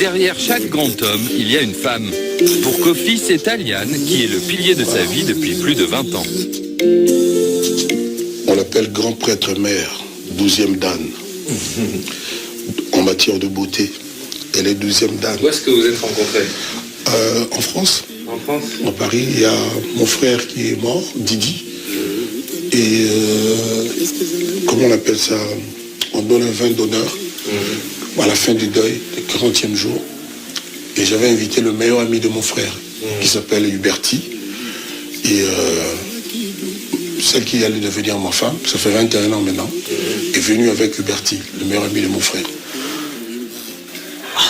derrière chaque grand homme, il y a une femme. Pour Kofi, c'est Aliane qui est le pilier de sa vie depuis plus de 20 ans. On l'appelle grand prêtre-mère, 12e Dan. En matière de beauté, elle est 12e Dan. Où est-ce que vous êtes rencontrés? En France. En France? En Paris, il y a mon frère qui est mort, Didi. Et comment on appelle ça? On donne un vin d'honneur à la fin du deuil, le 40e jour. Et j'avais invité le meilleur ami de mon frère, qui s'appelle Huberti. Et celle qui allait devenir ma femme, ça fait 21 ans maintenant, est venue avec Huberti, le meilleur ami de mon frère.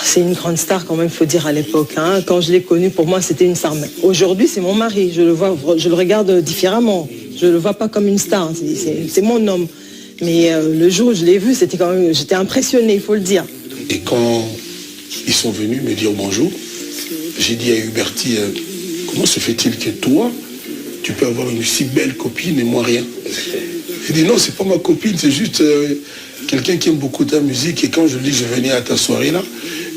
C'est une grande star quand même, il faut dire, à l'époque. Hein. Quand je l'ai connu, pour moi, c'était une star. Aujourd'hui, c'est mon mari. Je le regarde différemment. Je ne le vois pas comme une star. C'est mon homme. Mais le jour où je l'ai vu, j'étais impressionnée, il faut le dire. Et quand ils sont venus me dire bonjour, j'ai dit à Huberti, comment se fait-il que toi, tu peux avoir une si belle copine et moi rien? Il dit non, c'est pas ma copine, c'est juste quelqu'un qui aime beaucoup ta musique. Et quand je lui dis je venais à ta soirée là,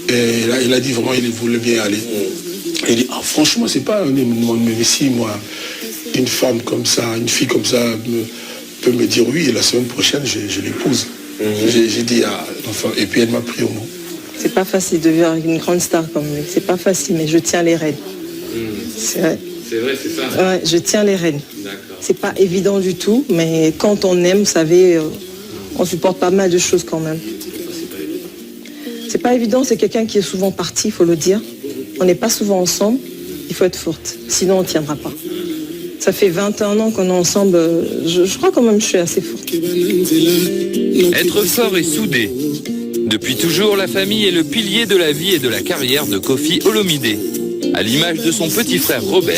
et là il a dit vraiment il voulait bien aller. Et il dit ah, franchement c'est pas mais si moi une femme comme ça, une fille comme ça peut me dire oui et la semaine prochaine je l'épouse. J'ai dit ah, enfin, et puis elle m'a pris au mot. C'est pas facile de vivre avec une grande star comme lui. C'est pas facile, mais je tiens les rênes. C'est vrai. C'est vrai, c'est ça? Ouais, je tiens les rênes. D'accord. C'est pas évident du tout, mais quand on aime, vous savez, on supporte pas mal de choses quand même. C'est pas évident, c'est quelqu'un qui est souvent parti, il faut le dire. On n'est pas souvent ensemble, il faut être forte, sinon on ne tiendra pas. Ça fait 21 ans qu'on est ensemble, je crois quand même que je suis assez forte. Être fort et soudé. Depuis toujours, la famille est le pilier de la vie et de la carrière de Kofi Olomide. À l'image de son petit frère Robert,